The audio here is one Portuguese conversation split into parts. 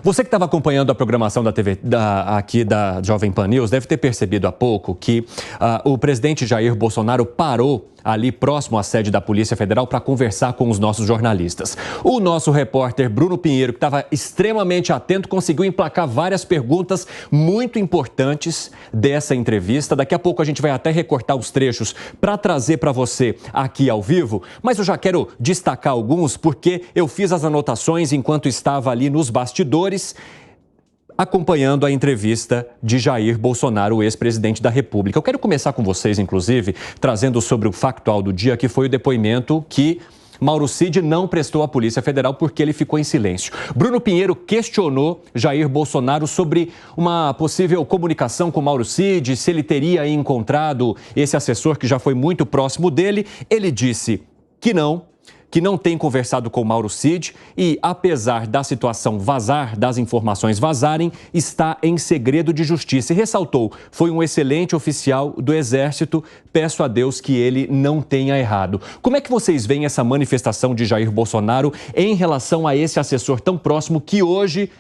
Você que estava acompanhando a programação da TV aqui da Jovem Pan News deve ter percebido há pouco que o presidente Jair Bolsonaro parou ali próximo à sede da Polícia Federal para conversar com os nossos jornalistas. O nosso repórter Bruno Pinheiro, que estava extremamente atento, conseguiu emplacar várias perguntas muito importantes dessa entrevista. Daqui a pouco a gente vai até recortar os trechos para trazer para você aqui ao vivo, mas eu já quero destacar alguns porque eu fiz as anotações enquanto estava ali nos bastidores, acompanhando a entrevista de Jair Bolsonaro, o ex-presidente da República. Eu quero começar com vocês, inclusive, trazendo sobre o factual do dia, que foi o depoimento que Mauro Cid não prestou à Polícia Federal porque ele ficou em silêncio. Bruno Pinheiro questionou Jair Bolsonaro sobre uma possível comunicação com Mauro Cid, se ele teria encontrado esse assessor que já foi muito próximo dele. Ele disse que não tem conversado com Mauro Cid e, apesar da situação vazar, das informações vazarem, está em segredo de justiça. E ressaltou, foi um excelente oficial do Exército, peço a Deus que ele não tenha errado. Como é que vocês veem essa manifestação de Jair Bolsonaro em relação a esse assessor tão próximo que hoje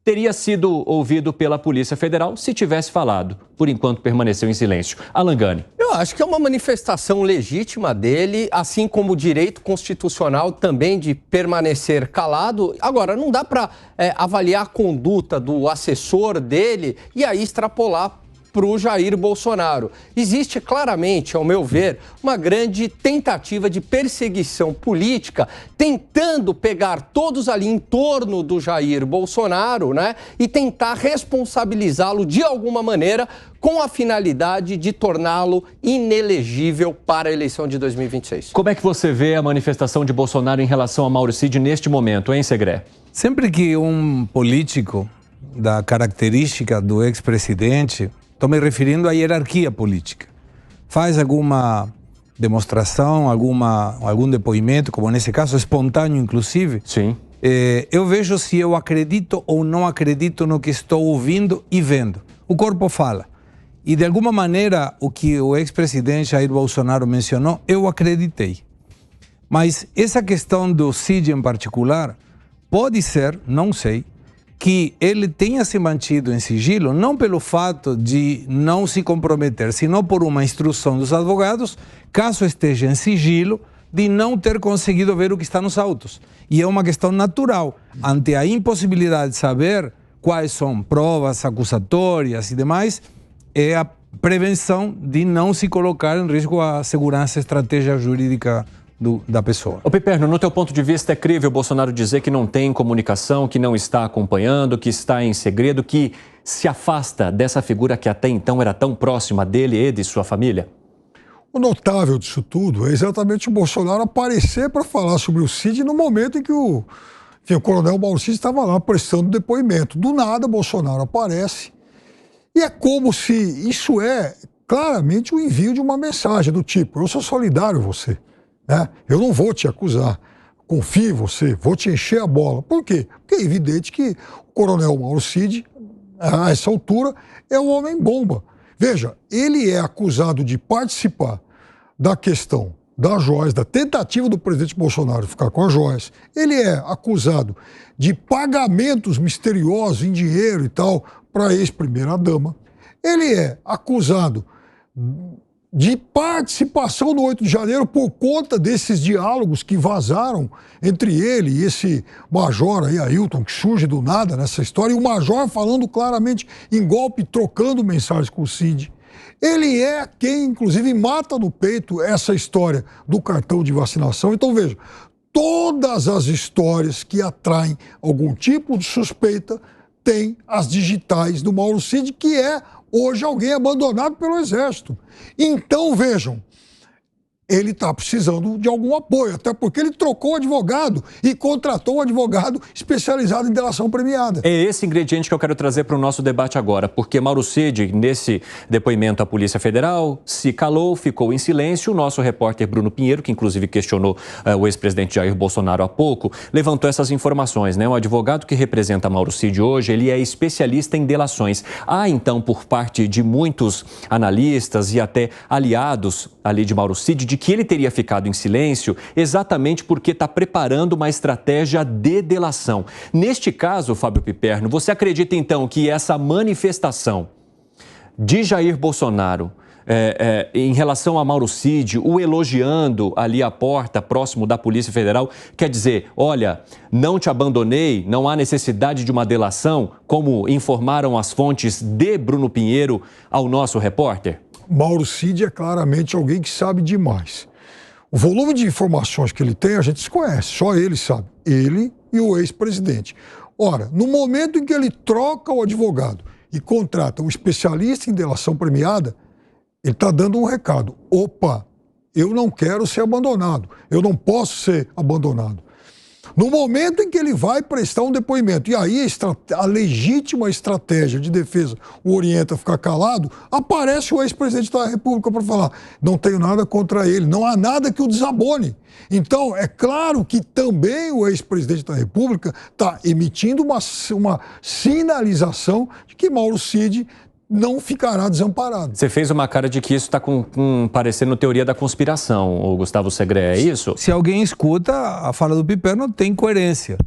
teria sido ouvido pela Polícia Federal se tivesse falado? Por enquanto permaneceu em silêncio. Alan Gani. Eu acho que é uma manifestação legítima dele, assim como o direito constitucional também de permanecer calado. Agora, não dá para avaliar a conduta do assessor dele e aí extrapolar para o Jair Bolsonaro. Existe claramente, ao meu ver, uma grande tentativa de perseguição política, tentando pegar todos ali em torno do Jair Bolsonaro, né, e tentar responsabilizá-lo de alguma maneira com a finalidade de torná-lo inelegível para a eleição de 2026. Como é que você vê a manifestação de Bolsonaro em relação a Mauro Cid neste momento, hein, Segré? Sempre que um político da característica do ex-presidente, estou me referindo à hierarquia política, faz alguma demonstração, algum depoimento, como nesse caso, espontâneo inclusive, sim. Eu vejo se eu acredito ou não acredito no que estou ouvindo e vendo. O corpo fala. E de alguma maneira, o que o ex-presidente Jair Bolsonaro mencionou, eu acreditei. Mas essa questão do Cid em particular, pode ser, não sei, que ele tenha se mantido em sigilo, não pelo fato de não se comprometer, senão por uma instrução dos advogados, caso esteja em sigilo, de não ter conseguido ver o que está nos autos. E é uma questão natural. Ante a impossibilidade de saber quais são provas acusatórias e demais, é a prevenção de não se colocar em risco a segurança e estratégia jurídica da pessoa. Ô Piperno, no teu ponto de vista, é crível Bolsonaro dizer que não tem comunicação, que não está acompanhando, que está em segredo, que se afasta dessa figura que até então era tão próxima dele e de sua família? O notável disso tudo é exatamente o Bolsonaro aparecer para falar sobre o Cid no momento em que o coronel Mauro Cid estava lá prestando depoimento. Do nada, Bolsonaro aparece e é como se isso é claramente o envio de uma mensagem do tipo, eu sou solidário a você. Eu não vou te acusar, confio em você, vou te encher a bola. Por quê? Porque é evidente que o coronel Mauro Cid, a essa altura, é um homem-bomba. Veja, ele é acusado de participar da questão das joias, da tentativa do presidente Bolsonaro de ficar com as joias. Ele é acusado de pagamentos misteriosos em dinheiro e tal para a ex-primeira-dama. Ele é acusado de participação no 8 de janeiro por conta desses diálogos que vazaram entre ele e esse major aí, Ailton, que surge do nada nessa história, e o major falando claramente em golpe, trocando mensagens com o Cid. Ele é quem, inclusive, mata no peito essa história do cartão de vacinação. Então, veja, todas as histórias que atraem algum tipo de suspeita têm as digitais do Mauro Cid, que é hoje alguém abandonado pelo Exército. Então, vejam, ele está precisando de algum apoio, até porque ele trocou o advogado e contratou um advogado especializado em delação premiada. É esse ingrediente que eu quero trazer para o nosso debate agora, porque Mauro Cid, nesse depoimento à Polícia Federal, se calou, ficou em silêncio. O nosso repórter Bruno Pinheiro, que inclusive questionou o ex-presidente Jair Bolsonaro há pouco, levantou essas informações, né? O advogado que representa Mauro Cid hoje, ele é especialista em delações. Há, então, por parte de muitos analistas e até aliados ali de Mauro Cid, de de que ele teria ficado em silêncio exatamente porque está preparando uma estratégia de delação. Neste caso, Fábio Piperno, você acredita então que essa manifestação de Jair Bolsonaro em relação a Mauro Cid, o elogiando ali à porta, próximo da Polícia Federal, quer dizer, olha, não te abandonei, não há necessidade de uma delação, como informaram as fontes de Bruno Pinheiro ao nosso repórter? Mauro Cid é claramente alguém que sabe demais. O volume de informações que ele tem, a gente desconhece, só ele sabe. Ele e o ex-presidente. Ora, no momento em que ele troca o advogado e contrata um especialista em delação premiada, ele está dando um recado. Opa, eu não quero ser abandonado. Eu não posso ser abandonado. No momento em que ele vai prestar um depoimento, e aí a legítima estratégia de defesa o orienta a ficar calado, aparece o ex-presidente da República para falar, não tenho nada contra ele, não há nada que o desabone. Então, é claro que também o ex-presidente da República está emitindo uma sinalização de que Mauro Cid não ficará desamparado. Você fez uma cara de que isso está parecendo teoria da conspiração, o Gustavo Segré, é isso? Se alguém escuta, a fala do Piperno tem coerência.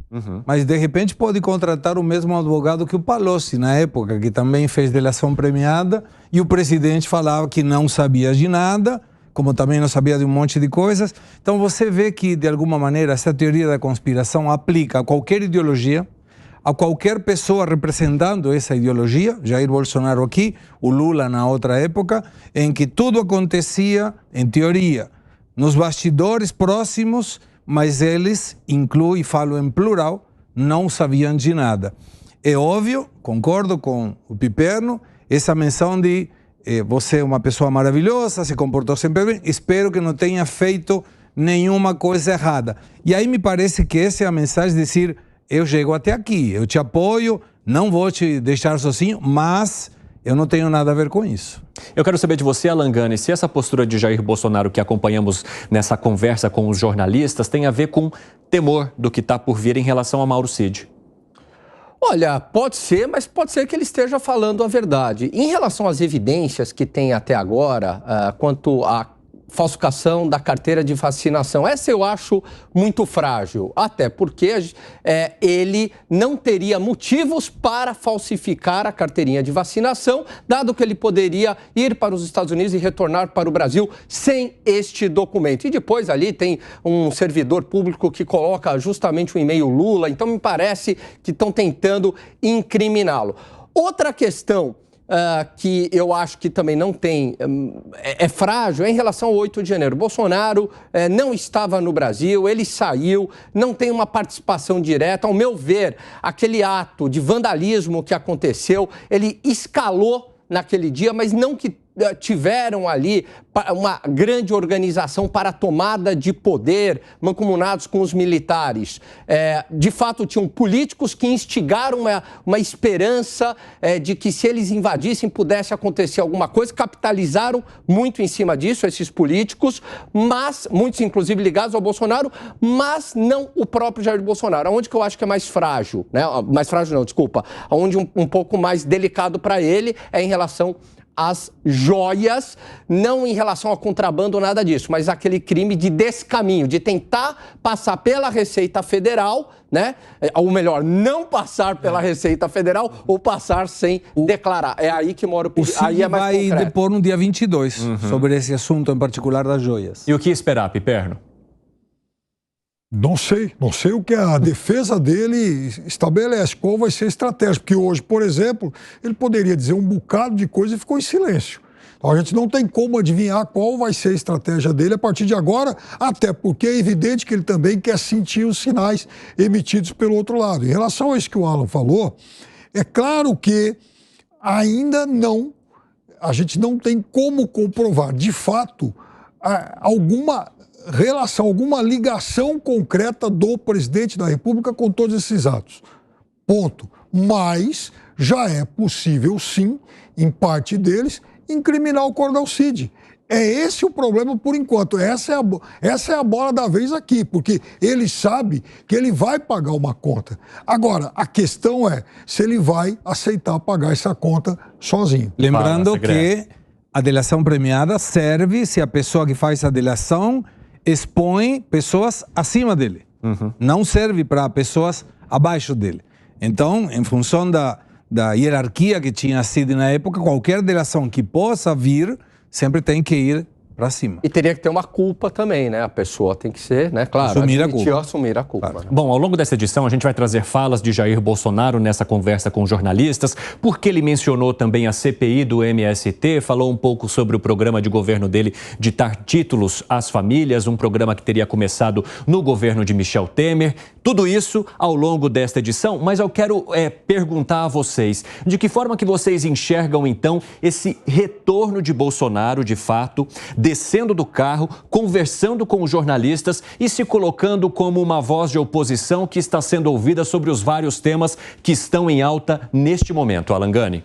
Mas, de repente, pode contratar o mesmo advogado que o Palocci, na época, que também fez delação premiada, e o presidente falava que não sabia de nada, como também não sabia de um monte de coisas. Então, você vê que, de alguma maneira, essa teoria da conspiração aplica a qualquer ideologia, a qualquer pessoa representando essa ideologia, Jair Bolsonaro aqui, o Lula na outra época, em que tudo acontecia, em teoria, nos bastidores próximos, mas eles, incluo e falo em plural, não sabiam de nada. É óbvio, concordo com o Piperno, essa menção de você é uma pessoa maravilhosa, se comportou sempre bem, espero que não tenha feito nenhuma coisa errada. E aí me parece que essa é a mensagem de dizer, eu chego até aqui, eu te apoio, não vou te deixar sozinho, mas eu não tenho nada a ver com isso. Eu quero saber de você, Alan Gani, se essa postura de Jair Bolsonaro que acompanhamos nessa conversa com os jornalistas tem a ver com temor do que está por vir em relação a Mauro Cid. Olha, pode ser, mas pode ser que ele esteja falando a verdade. Em relação às evidências que tem até agora, quanto à falsificação da carteira de vacinação. Essa eu acho muito frágil, até porque ele não teria motivos para falsificar a carteirinha de vacinação, dado que ele poderia ir para os Estados Unidos e retornar para o Brasil sem este documento. E depois ali tem um servidor público que coloca justamente o e-mail Lula, então me parece que estão tentando incriminá-lo. Outra questão que eu acho que também não tem, é frágil, é em relação ao 8 de janeiro. Bolsonaro não estava no Brasil, ele saiu, não tem uma participação direta. Ao meu ver, aquele ato de vandalismo que aconteceu, ele escalou naquele dia, mas não que tiveram ali uma grande organização para a tomada de poder, mancomunados com os militares. De fato, tinham políticos que instigaram uma esperança de que se eles invadissem pudesse acontecer alguma coisa, capitalizaram muito em cima disso, esses políticos, mas muitos inclusive ligados ao Bolsonaro, mas não o próprio Jair Bolsonaro. Onde que eu acho que é mais frágil, né? Mais frágil não, desculpa, onde um pouco mais delicado para ele é em relação às joias, não em relação ao contrabando ou nada disso, mas aquele crime de descaminho, de tentar passar pela Receita Federal, né? Ou melhor, não passar pela Receita Federal ou passar sem declarar. É aí que mora o perigo. Aí é mais vai concreto. depor no dia 22 sobre esse assunto em particular das joias. E o que esperar, Piperno? Não sei o que a defesa dele estabelece, qual vai ser a estratégia, porque hoje, por exemplo, ele poderia dizer um bocado de coisa e ficou em silêncio. Então, a gente não tem como adivinhar qual vai ser a estratégia dele a partir de agora, até porque é evidente que ele também quer sentir os sinais emitidos pelo outro lado. Em relação a isso que o Alan falou, é claro que ainda não, a gente não tem como comprovar, de fato, alguma relação, alguma ligação concreta do presidente da República com todos esses atos. Ponto. Mas já é possível, sim, em parte deles, incriminar o Coronel Cid. É esse o problema por enquanto. Essa é a bola da vez aqui, porque ele sabe que ele vai pagar uma conta. Agora, a questão é se ele vai aceitar pagar essa conta sozinho. Lembrando que a delação premiada serve se a pessoa que faz a delação expõe pessoas acima dele. Não serve para pessoas abaixo dele. Então, em função da hierarquia que tinha sido na época, qualquer delação que possa vir sempre tem que ir para cima. E teria que ter uma culpa também, né? A pessoa tem que ser, né? Claro, assumir a culpa. Claro. Bom, ao longo dessa edição, a gente vai trazer falas de Jair Bolsonaro nessa conversa com jornalistas, porque ele mencionou também a CPI do MST, falou um pouco sobre o programa de governo dele de dar títulos às famílias, um programa que teria começado no governo de Michel Temer. Tudo isso ao longo desta edição, mas eu quero perguntar a vocês, de que forma que vocês enxergam, então, esse retorno de Bolsonaro, de fato, descendo do carro, conversando com os jornalistas e se colocando como uma voz de oposição que está sendo ouvida sobre os vários temas que estão em alta neste momento. Alan Gani.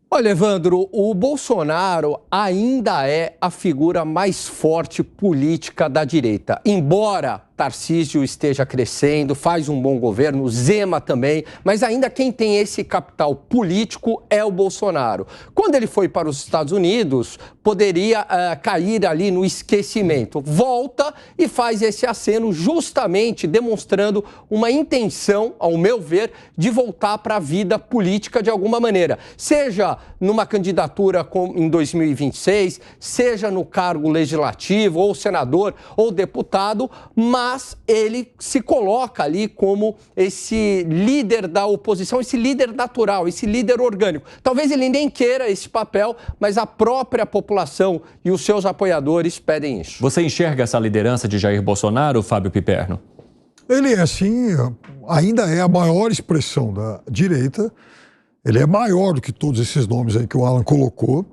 Olha, Evandro, o Bolsonaro ainda é a figura mais forte política da direita. Embora Tarcísio esteja crescendo, faz um bom governo, Zema também, mas ainda quem tem esse capital político é o Bolsonaro. Quando ele foi para os Estados Unidos, poderia cair ali no esquecimento. Volta e faz esse aceno justamente demonstrando uma intenção, ao meu ver, de voltar para a vida política de alguma maneira. Seja numa candidatura em 2026, seja no cargo legislativo, ou senador, ou deputado, mas ele se coloca ali como esse líder da oposição, esse líder natural, esse líder orgânico. Talvez ele nem queira esse papel, mas a própria população e os seus apoiadores pedem isso. Você enxerga essa liderança de Jair Bolsonaro, Fábio Piperno? Ele é, sim, ainda é a maior expressão da direita. Ele é maior do que todos esses nomes aí que o Alan colocou.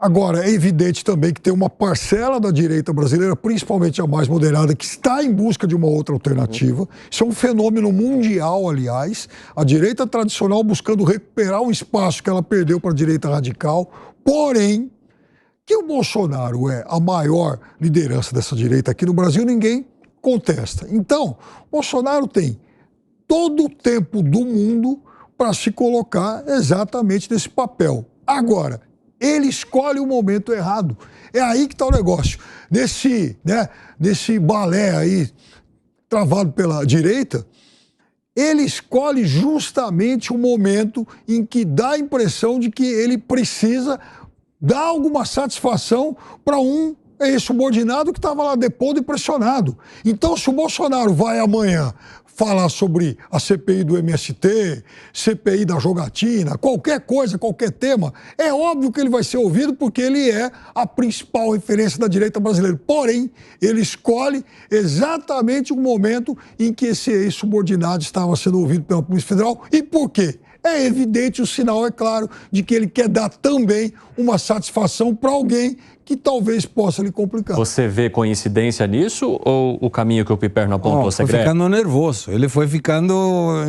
Agora, é evidente também que tem uma parcela da direita brasileira, principalmente a mais moderada, que está em busca de uma outra alternativa. Isso é um fenômeno mundial, aliás. A direita tradicional buscando recuperar um espaço que ela perdeu para a direita radical. Porém, que o Bolsonaro é a maior liderança dessa direita aqui no Brasil, ninguém contesta. Então, Bolsonaro tem todo o tempo do mundo para se colocar exatamente nesse papel. Agora, ele escolhe o momento errado. É aí que está o negócio. Nesse balé aí, travado pela direita, ele escolhe justamente o momento em que dá a impressão de que ele precisa dar alguma satisfação para um ex-subordinado que estava lá depondo e pressionado. Então, se o Bolsonaro vai amanhã falar sobre a CPI do MST, CPI da jogatina, qualquer coisa, qualquer tema, é óbvio que ele vai ser ouvido porque ele é a principal referência da direita brasileira. Porém, ele escolhe exatamente o momento em que esse ex-subordinado estava sendo ouvido pela Polícia Federal. E por quê? É evidente, o sinal é claro de que ele quer dar também uma satisfação para alguém que talvez possa lhe complicar. Você vê coincidência nisso ou o caminho que o Piperno apontou, Foi ficando nervoso, ele foi ficando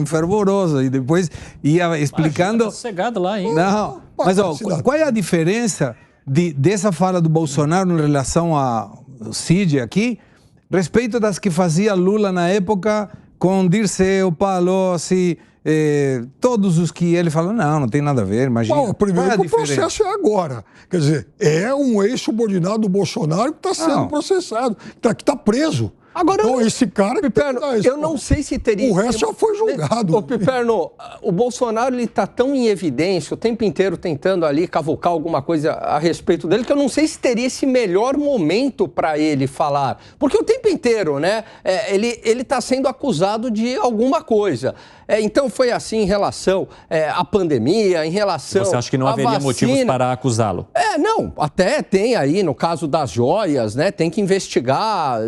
fervoroso e depois ia explicando... Tá sossegado lá, hein? Não, mas qual é a diferença dessa fala do Bolsonaro em relação ao Cid aqui, respeito das que fazia Lula na época com Dirceu, Palocci... todos os que ele falou, não tem nada a ver, imagina. Bom, primeiro que o processo é agora. Quer dizer, é um ex-subordinado do Bolsonaro que está sendo processado, que está preso. Agora, então, esse cara... Piperno, eu não sei se teria... O resto já foi julgado. Ô, Piperno, o Bolsonaro está tão em evidência, o tempo inteiro tentando ali cavucar alguma coisa a respeito dele, que eu não sei se teria esse melhor momento para ele falar. Porque o tempo inteiro, né, ele está sendo acusado de alguma coisa. Então foi assim em relação à pandemia, em relação à vacina. Você acha que não haveria motivos para acusá-lo? Não, até tem aí, no caso das joias, né, tem que investigar,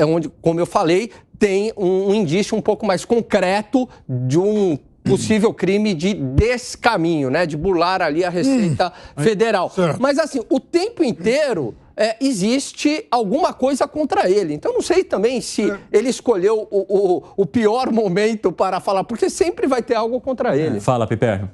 onde, como eu falei, tem um indício um pouco mais concreto de um possível crime de descaminho, né, de burlar ali a Receita Federal. Certo. Mas assim, o tempo inteiro... existe alguma coisa contra ele. Então, não sei também se ele escolheu o pior momento para falar, porque sempre vai ter algo contra ele. Fala, Piperno.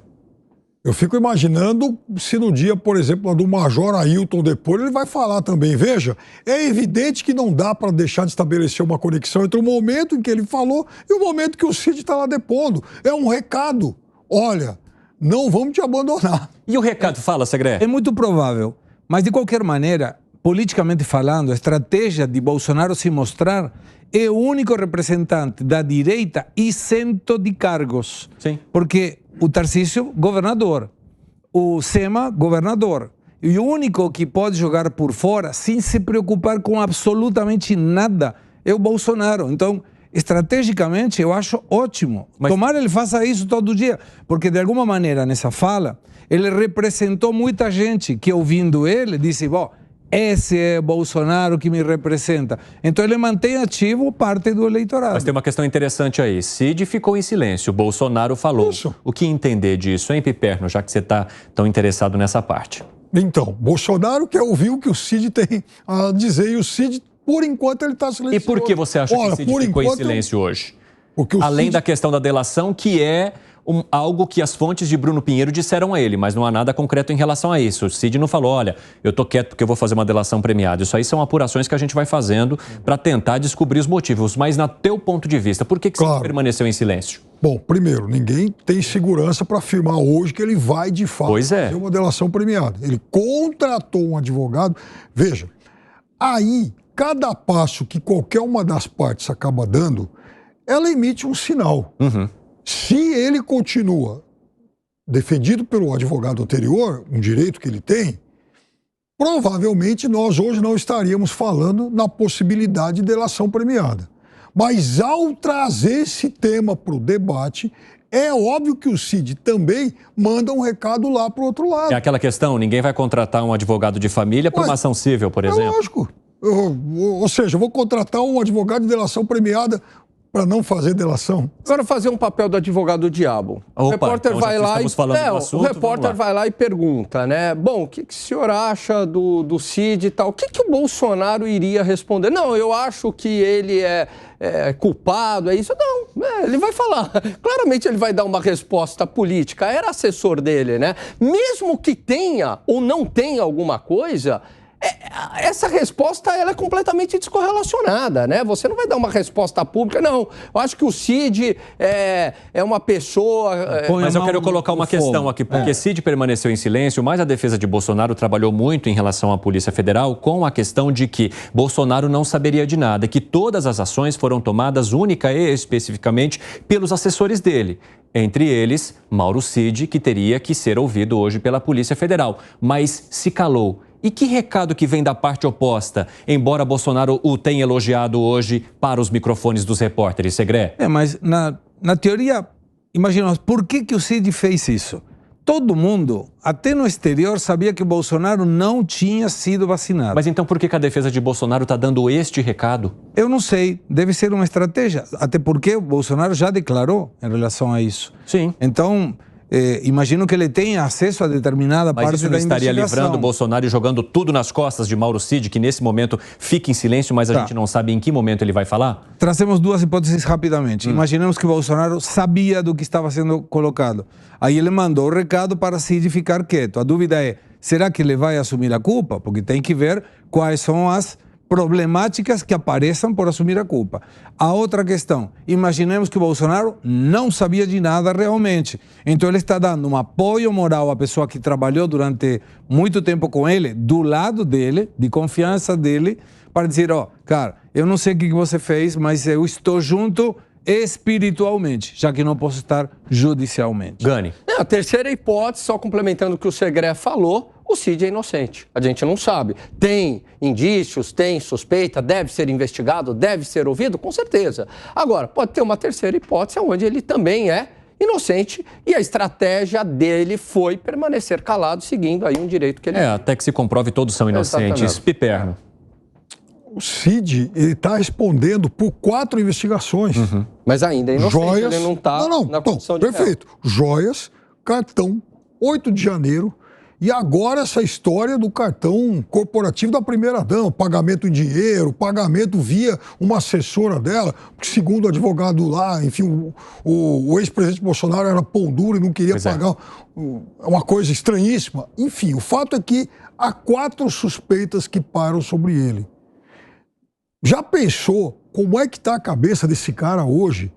Eu fico imaginando se no dia, por exemplo, do Major Ailton depois, ele vai falar também. Veja, é evidente que não dá para deixar de estabelecer uma conexão entre o momento em que ele falou e o momento que o Cid está lá depondo. É um recado. Olha, não vamos te abandonar. E o recado, fala, Segré? É muito provável, Mas, de qualquer maneira, politicamente falando, a estratégia de Bolsonaro se mostrar é o único representante da direita isento de cargos. Sim. Porque o Tarcísio, governador, o Sema, governador. E o único que pode jogar por fora, sem se preocupar com absolutamente nada, é o Bolsonaro. Então, estrategicamente, eu acho ótimo. Tomara ele faça isso todo dia, porque de alguma maneira, nessa fala, ele representou muita gente que, ouvindo ele, disse, bom, esse é Bolsonaro que me representa. Então ele mantém ativo parte do eleitorado. Mas tem uma questão interessante aí. Cid ficou em silêncio, Bolsonaro falou. Isso. O que entender disso, hein, Piperno, já que você está tão interessado nessa parte? Então, Bolsonaro quer ouvir o que o Cid tem a dizer, e o Cid, por enquanto, ele está silencioso. E por que você acha que o Cid ficou em silêncio hoje? Porque além da questão da delação, que é algo que as fontes de Bruno Pinheiro disseram a ele, mas não há nada concreto em relação a isso. O Cid não falou, olha, eu tô quieto porque eu vou fazer uma delação premiada. Isso aí são apurações que a gente vai fazendo para tentar descobrir os motivos. Mas, no teu ponto de vista, por que você permaneceu em silêncio? Bom, primeiro, ninguém tem segurança para afirmar hoje que ele vai, de fato, fazer uma delação premiada. Ele contratou um advogado. Veja, aí, cada passo que qualquer uma das partes acaba dando, ela emite um sinal. Se ele continua defendido pelo advogado anterior, um direito que ele tem, provavelmente nós hoje não estaríamos falando na possibilidade de delação premiada. Mas ao trazer esse tema para o debate, é óbvio que o Cid também manda um recado lá para o outro lado. É aquela questão, ninguém vai contratar um advogado de família por uma ação civil, por exemplo? É lógico. Ou seja, eu vou contratar um advogado de delação premiada para não fazer delação. Agora fazer um papel do advogado do diabo. O repórter então vai lá o repórter vai lá e pergunta, né? Bom, o que o senhor acha do Cid e tal? O que o Bolsonaro iria responder? Não, eu acho que ele é culpado, é isso. Não, ele vai falar. Claramente ele vai dar uma resposta política. Era assessor dele, né? Mesmo que tenha ou não tenha alguma coisa, essa resposta ela é completamente descorrelacionada, né? Você não vai dar uma resposta pública, não. Eu acho que o Cid é uma pessoa... Mas eu quero colocar uma questão aqui, porque Cid permaneceu em silêncio, mas a defesa de Bolsonaro trabalhou muito em relação à Polícia Federal com a questão de que Bolsonaro não saberia de nada, que todas as ações foram tomadas única e especificamente pelos assessores dele. Entre eles, Mauro Cid, que teria que ser ouvido hoje pela Polícia Federal, mas se calou. E que recado que vem da parte oposta, embora Bolsonaro o tenha elogiado hoje para os microfones dos repórteres, Segré? Mas na teoria, imaginamos, por que o Cid fez isso? Todo mundo, até no exterior, sabia que o Bolsonaro não tinha sido vacinado. Mas então por que a defesa de Bolsonaro está dando este recado? Eu não sei, deve ser uma estratégia, até porque o Bolsonaro já declarou em relação a isso. Sim. Então... imagino que ele tenha acesso a determinada parte da investigação. Mas isso não estaria livrando o Bolsonaro e jogando tudo nas costas de Mauro Cid, que nesse momento fica em silêncio, mas a gente não sabe em que momento ele vai falar? Trazemos duas hipóteses rapidamente. Imaginemos que o Bolsonaro sabia do que estava sendo colocado. Aí ele mandou o recado para Cid ficar quieto. A dúvida é, será que ele vai assumir a culpa? Porque tem que ver quais são as problemáticas que apareçam por assumir a culpa. A outra questão, imaginemos que o Bolsonaro não sabia de nada realmente. Então ele está dando um apoio moral à pessoa que trabalhou durante muito tempo com ele, do lado dele, de confiança dele, para dizer, cara, eu não sei o que você fez, mas eu estou junto espiritualmente, já que não posso estar judicialmente. Gani. A terceira hipótese, só complementando o que o Segré falou, o Cid é inocente. A gente não sabe. Tem indícios, tem suspeita, deve ser investigado, deve ser ouvido, com certeza. Agora, pode ter uma terceira hipótese onde ele também é inocente e a estratégia dele foi permanecer calado, seguindo aí um direito que ele tem. Até que se comprove todos são inocentes. Exatamente. Piperno. O Cid, ele está respondendo por 4 investigações. Mas ainda é inocente, joias, ele não está na condição de perfeito. Joias, cartão, 8 de janeiro, e agora essa história do cartão corporativo da primeira-dama, pagamento em dinheiro, pagamento via uma assessora dela, porque segundo o advogado lá, enfim, o ex-presidente Bolsonaro era pão duro e não queria pagar, uma coisa estranhíssima. Enfim, o fato é que há 4 suspeitas que param sobre ele. Já pensou como é que está a cabeça desse cara hoje,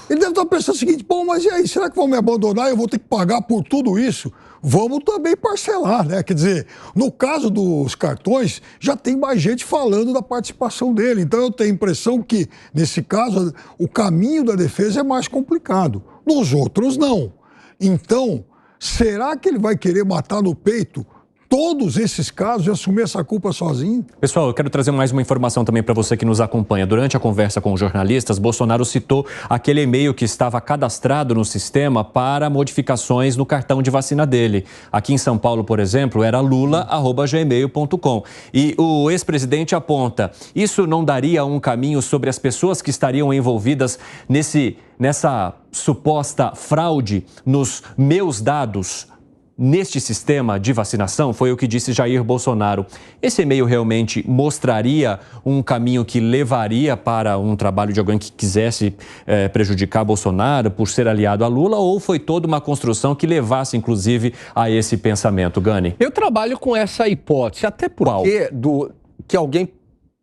Ele deve estar pensando o seguinte, pô, mas e aí, será que vão me abandonar e eu vou ter que pagar por tudo isso? Vamos também parcelar, né? Quer dizer, no caso dos cartões, já tem mais gente falando da participação dele. Então eu tenho a impressão que, nesse caso, o caminho da defesa é mais complicado. Nos outros, não. Então, será que ele vai querer matar no peito todos esses casos e assumir essa culpa sozinho? Pessoal, eu quero trazer mais uma informação também para você que nos acompanha. Durante a conversa com os jornalistas, Bolsonaro citou aquele e-mail que estava cadastrado no sistema para modificações no cartão de vacina dele. Aqui em São Paulo, por exemplo, era lula@gmail.com. E o ex-presidente aponta, isso não daria um caminho sobre as pessoas que estariam envolvidas nessa suposta fraude nos meus dados neste sistema de vacinação? Foi o que disse Jair Bolsonaro. Esse e-mail realmente mostraria um caminho que levaria para um trabalho de alguém que quisesse prejudicar Bolsonaro por ser aliado a Lula, ou foi toda uma construção que levasse, inclusive, a esse pensamento, Gani? Eu trabalho com essa hipótese, até porque que alguém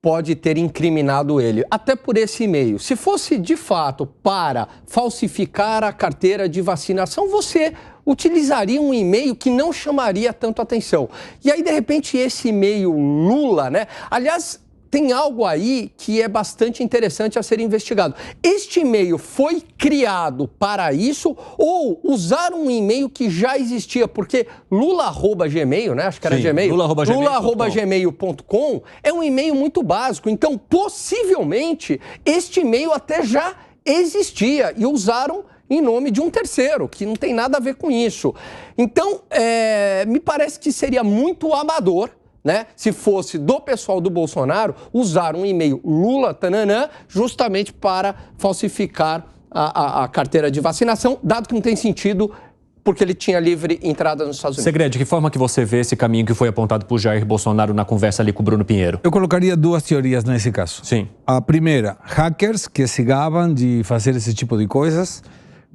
pode ter incriminado ele, até por esse e-mail. Se fosse, de fato, para falsificar a carteira de vacinação, você utilizaria um e-mail que não chamaria tanto atenção. E aí, de repente, esse e-mail Lula, né? Aliás, tem algo aí que é bastante interessante a ser investigado. Este e-mail foi criado para isso ou usaram um e-mail que já existia? Porque lula@gmail, né? Acho que era Gmail. Lula@gmail.com é um e-mail muito básico. Então, possivelmente, este e-mail até já existia e usaram em nome de um terceiro, que não tem nada a ver com isso. Então, me parece que seria muito amador, né, se fosse do pessoal do Bolsonaro, usar um e-mail Lula, tananã, justamente para falsificar a carteira de vacinação, dado que não tem sentido, porque ele tinha livre entrada nos Estados Unidos. Segredo, de que forma que você vê esse caminho que foi apontado por Jair Bolsonaro na conversa ali com o Bruno Pinheiro? Eu colocaria duas teorias nesse caso. Sim. A primeira, hackers que se gabam de fazer esse tipo de coisas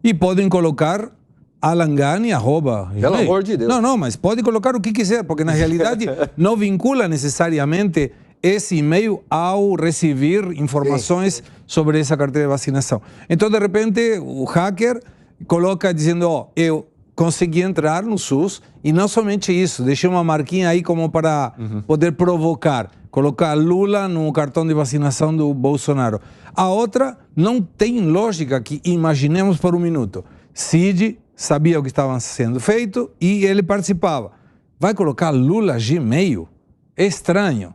e podem colocar Alan Gani, Pelo amor de Deus. Não, mas pode colocar o que quiser, porque na realidade não vincula necessariamente esse e-mail ao receber informações sobre essa carteira de vacinação. Então, de repente, o hacker coloca dizendo, eu consegui entrar no SUS e não somente isso, deixei uma marquinha aí como para poder provocar, colocar Lula no cartão de vacinação do Bolsonaro. A outra, não tem lógica que imaginemos por um minuto. Cid sabia o que estava sendo feito e ele participava. Vai colocar Lula Gmail? É estranho.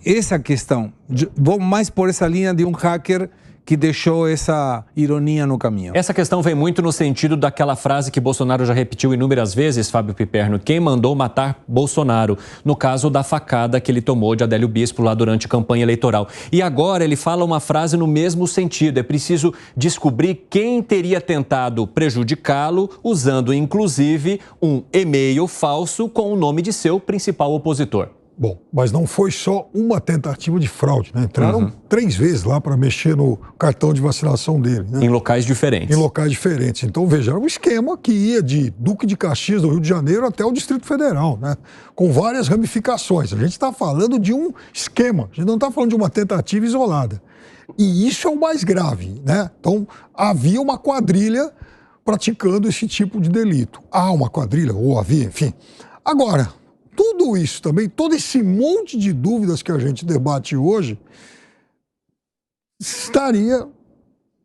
Essa questão, vou mais por essa linha de um hacker que deixou essa ironia no caminho. Essa questão vem muito no sentido daquela frase que Bolsonaro já repetiu inúmeras vezes, Fábio Piperno, quem mandou matar Bolsonaro, no caso da facada que ele tomou de Adélio Bispo lá durante a campanha eleitoral. E agora ele fala uma frase no mesmo sentido, é preciso descobrir quem teria tentado prejudicá-lo, usando inclusive um e-mail falso com o nome de seu principal opositor. Bom, mas não foi só uma tentativa de fraude, né? Entraram 3 vezes lá para mexer no cartão de vacinação dele, né? Em locais diferentes. Em locais diferentes. Então, veja, era um esquema que ia de Duque de Caxias, do Rio de Janeiro, até o Distrito Federal, né? Com várias ramificações. A gente está falando de um esquema, a gente não está falando de uma tentativa isolada. E isso é o mais grave, né? Então, havia uma quadrilha praticando esse tipo de delito. Há uma quadrilha, ou havia, enfim. Agora, tudo isso também, todo esse monte de dúvidas que a gente debate hoje, estaria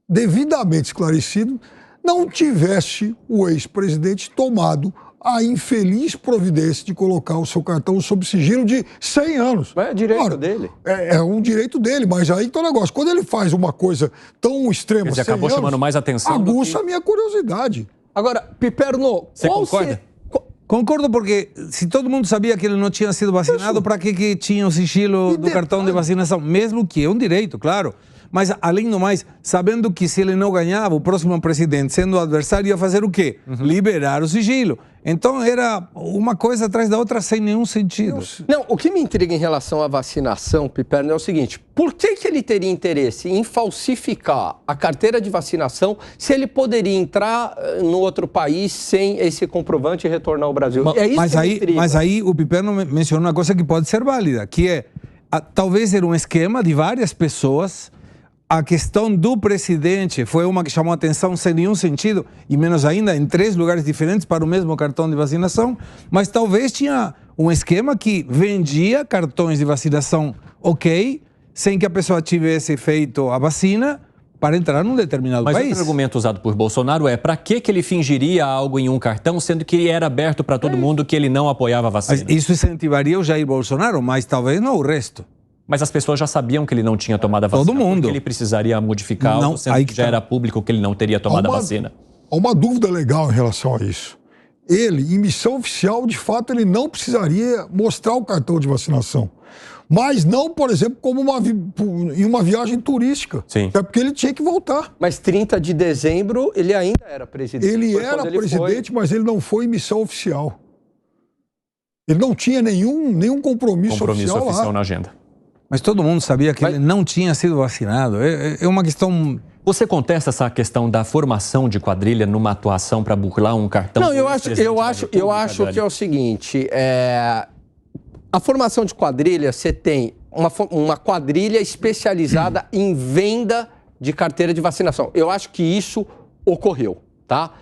devidamente esclarecido não tivesse o ex-presidente tomado a infeliz providência de colocar o seu cartão sob sigilo de 100 anos. É direito dele. É um direito dele, mas aí tem um negócio. Quando ele faz uma coisa tão extrema, você acabou chamando mais atenção. Aguça a minha curiosidade. Agora, Piperno, você concorda? Concordo, porque se todo mundo sabia que ele não tinha sido vacinado, para que tinha o sigilo do cartão de vacinação? Mesmo que é um direito, claro. Mas, além do mais, sabendo que se ele não ganhava, o próximo presidente, sendo o adversário, ia fazer o quê? Liberar o sigilo. Então, era uma coisa atrás da outra sem nenhum sentido. Não, o que me intriga em relação à vacinação, Piperno, é o seguinte. Por que ele teria interesse em falsificar a carteira de vacinação se ele poderia entrar no outro país sem esse comprovante e retornar ao Brasil? É isso que me intriga. Mas aí o Piperno mencionou uma coisa que pode ser válida, que é, talvez era um esquema de várias pessoas a questão do presidente foi uma que chamou a atenção sem nenhum sentido, e menos ainda em 3 lugares diferentes para o mesmo cartão de vacinação, mas talvez tinha um esquema que vendia cartões de vacinação ok, sem que a pessoa tivesse feito a vacina para entrar num determinado país. Mas outro argumento usado por Bolsonaro é para que ele fingiria algo em um cartão, sendo que era aberto para todo mundo que ele não apoiava a vacina? Mas isso incentivaria o Jair Bolsonaro, mas talvez não o resto. Mas as pessoas já sabiam que ele não tinha tomado a vacina. Todo mundo. Porque ele precisaria modificar algo, sendo que já era público que ele não teria tomado a vacina. Há uma dúvida legal em relação a isso. Ele, em missão oficial, de fato, ele não precisaria mostrar o cartão de vacinação. Mas não, por exemplo, como em uma viagem turística. Sim. É porque ele tinha que voltar. Mas 30 de dezembro ele ainda era presidente. Ele era presidente, mas ele não foi em missão oficial. Ele não tinha nenhum compromisso oficial lá. na agenda. Mas todo mundo sabia que ele não tinha sido vacinado. É uma questão... Você contesta essa questão da formação de quadrilha numa atuação para burlar um cartão? Não, eu acho que é o seguinte, a formação de quadrilha, você tem uma quadrilha especializada em venda de carteira de vacinação. Eu acho que isso ocorreu, tá?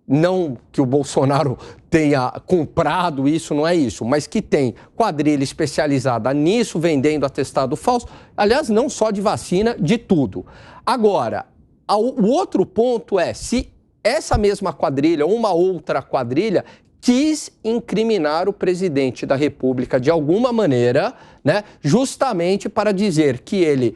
Não que o Bolsonaro tenha comprado isso, não é isso, mas que tem quadrilha especializada nisso, vendendo atestado falso. Aliás, não só de vacina, de tudo. Agora, o outro ponto é se essa mesma quadrilha ou uma outra quadrilha quis incriminar o presidente da República de alguma maneira, né, justamente para dizer que ele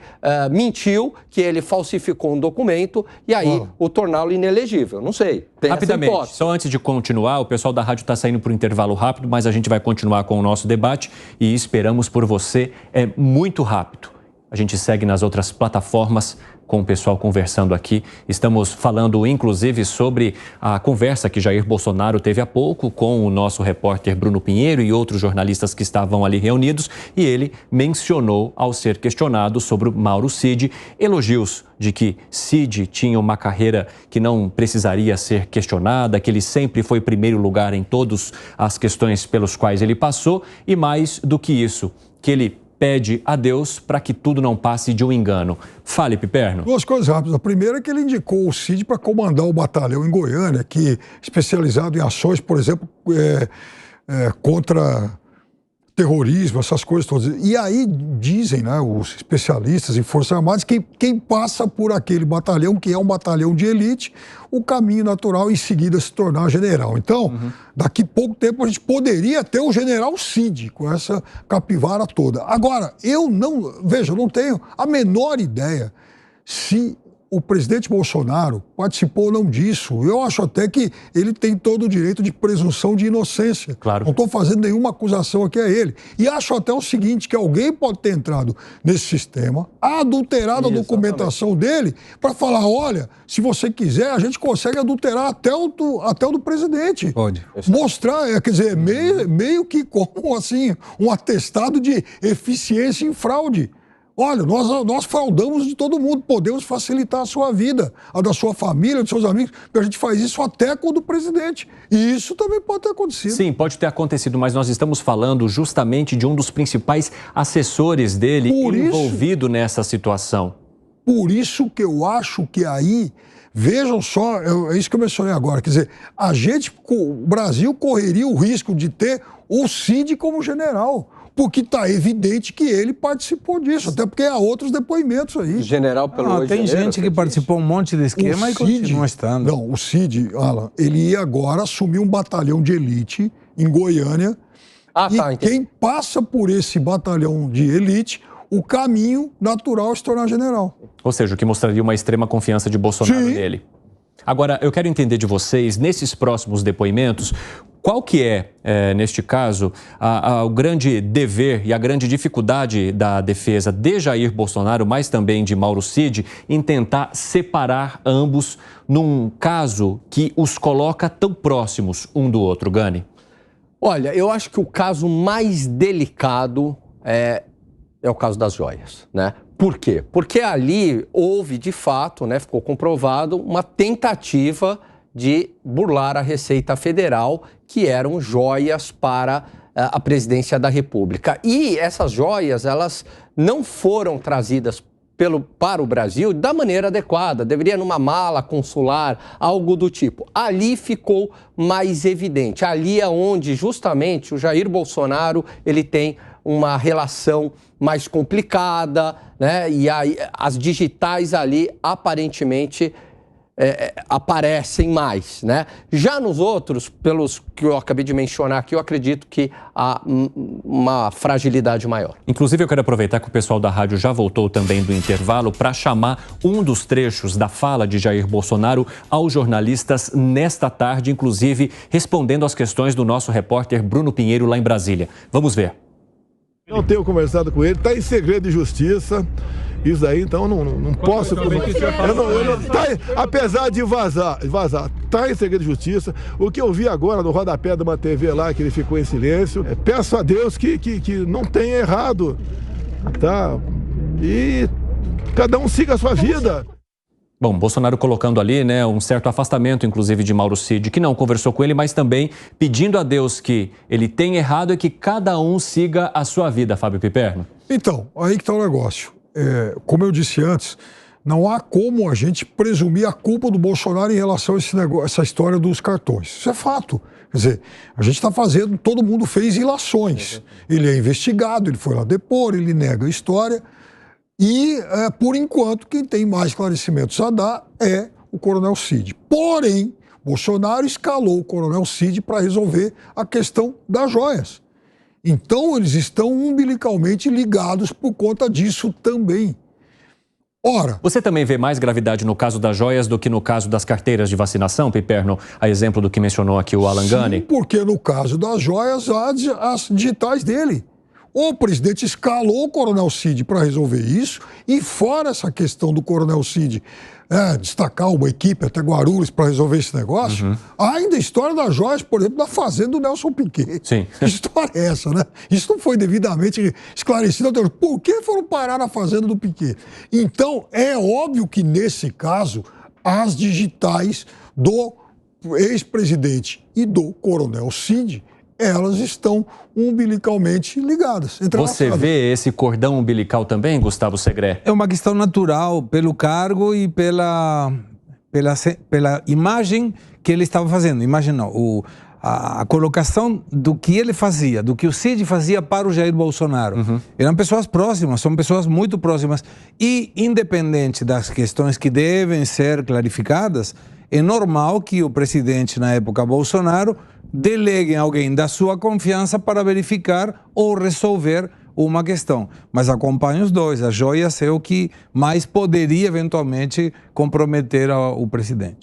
mentiu, que ele falsificou um documento e aí o torná-lo inelegível. Não sei. Tem rapidamente, só antes de continuar, o pessoal da rádio está saindo por intervalo rápido, mas a gente vai continuar com o nosso debate e esperamos por você. É muito rápido. A gente segue nas outras plataformas com o pessoal conversando aqui. Estamos falando, inclusive, sobre a conversa que Jair Bolsonaro teve há pouco com o nosso repórter Bruno Pinheiro e outros jornalistas que estavam ali reunidos. E ele mencionou, ao ser questionado sobre o Mauro Cid, elogios de que Cid tinha uma carreira que não precisaria ser questionada, que ele sempre foi primeiro lugar em todas as questões pelos quais ele passou. E mais do que isso, que ele pede a Deus para que tudo não passe de um engano. Fale, Piperno. 2 coisas rápidas. A primeira é que ele indicou o Cid para comandar o batalhão em Goiânia, que especializado em ações, por exemplo, contra terrorismo, essas coisas todas. E aí dizem, né, os especialistas em Forças Armadas, que quem passa por aquele batalhão, que é um batalhão de elite, o caminho natural em seguida se tornar general. Então, daqui a pouco tempo a gente poderia ter o general Cid com essa capivara toda. Agora, eu não tenho a menor ideia se o presidente Bolsonaro participou ou não disso. Eu acho até que ele tem todo o direito de presunção de inocência. Claro. Não estou fazendo nenhuma acusação aqui a ele. E acho até o seguinte, que alguém pode ter entrado nesse sistema, adulterado a documentação dele, para falar, olha, se você quiser, a gente consegue adulterar até o do presidente. Pode. Mostrar, quer dizer, meio que como assim, um atestado de eficiência em fraude. Olha, nós fraudamos de todo mundo, podemos facilitar a sua vida, a da sua família, dos seus amigos, a gente faz isso até com o do presidente. E isso também pode ter acontecido. Sim, pode ter acontecido, mas nós estamos falando justamente de um dos principais assessores dele envolvido nessa situação. Por isso que eu acho que aí, vejam só, é isso que eu mencionei agora, quer dizer, o Brasil correria o risco de ter o Cid como general. Porque está evidente que ele participou disso, até porque há outros depoimentos aí. General pelo 8 de tem janeiro, gente que participou um monte de esquema e continua estando. Não, o Cid, Alan, ele ia agora assumir um batalhão de elite em Goiânia. Quem passa por esse batalhão de elite, o caminho natural é se tornar general. Ou seja, o que mostraria uma extrema confiança de Bolsonaro nele. Agora, eu quero entender de vocês, nesses próximos depoimentos, qual que é, neste caso, o grande dever e a grande dificuldade da defesa de Jair Bolsonaro, mas também de Mauro Cid, em tentar separar ambos num caso que os coloca tão próximos um do outro, Gani? Olha, eu acho que o caso mais delicado é o caso das joias, né? Por quê? Porque ali houve, de fato, né, ficou comprovado, uma tentativa de burlar a Receita Federal, que eram joias para a presidência da República. E essas joias, elas não foram trazidas para o Brasil da maneira adequada, deveria numa mala consular, algo do tipo. Ali ficou mais evidente, ali é onde justamente o Jair Bolsonaro ele tem uma relação mais complicada, né? E aí, as digitais ali aparentemente aparecem mais, né? Já nos outros, pelos que eu acabei de mencionar aqui, eu acredito que há uma fragilidade maior. Inclusive, eu quero aproveitar que o pessoal da rádio já voltou também do intervalo para chamar um dos trechos da fala de Jair Bolsonaro aos jornalistas nesta tarde, inclusive respondendo às questões do nosso repórter Bruno Pinheiro lá em Brasília. Vamos ver. Não tenho conversado com ele, está em segredo de justiça. Isso aí, então, não posso... apesar de vazar, está em segredo de justiça. O que eu vi agora no rodapé de uma TV lá, que ele ficou em silêncio, peço a Deus que não tenha errado, tá? E cada um siga a sua vida. Bom, Bolsonaro colocando ali, né, um certo afastamento, inclusive, de Mauro Cid, que não conversou com ele, mas também pedindo a Deus que ele tenha errado e que cada um siga a sua vida, Fábio Piperno. Então, aí que está o negócio. Como eu disse antes, não há como a gente presumir a culpa do Bolsonaro em relação a essa história dos cartões. Isso é fato. Quer dizer, a gente está fazendo, todo mundo fez ilações. Ele é investigado, ele foi lá depor, ele nega a história. E, por enquanto, quem tem mais esclarecimentos a dar é o Coronel Cid. Porém, Bolsonaro escalou o Coronel Cid para resolver a questão das joias. Então, eles estão umbilicalmente ligados por conta disso também. Ora... Você também vê mais gravidade no caso das joias do que no caso das carteiras de vacinação, Piperno, a exemplo do que mencionou aqui o Alan Gani? Sim, porque no caso das joias, há as digitais dele. O presidente escalou o Coronel Cid para resolver isso, e fora essa questão do Coronel Cid destacar uma equipe até Guarulhos para resolver esse negócio, há ainda a história das joias, por exemplo, da fazenda do Nelson Piquet. Sim. Que história é essa, né? Isso não foi devidamente esclarecido. Por que foram parar na fazenda do Piquet? Então, é óbvio que nesse caso, as digitais do ex-presidente e do Coronel Cid, elas estão umbilicalmente ligadas. Você vê esse cordão umbilical também, Gustavo Segré? É uma questão natural pelo cargo e pela imagem que ele estava fazendo. Imagina, a colocação do que ele fazia, do que o Cid fazia para o Jair Bolsonaro. Eram pessoas próximas, são pessoas muito próximas. E, independente das questões que devem ser clarificadas, é normal que o presidente, na época Bolsonaro, delegue alguém da sua confiança para verificar ou resolver uma questão. Mas acompanhe os dois. As joias é o que mais poderia, eventualmente, comprometer o presidente.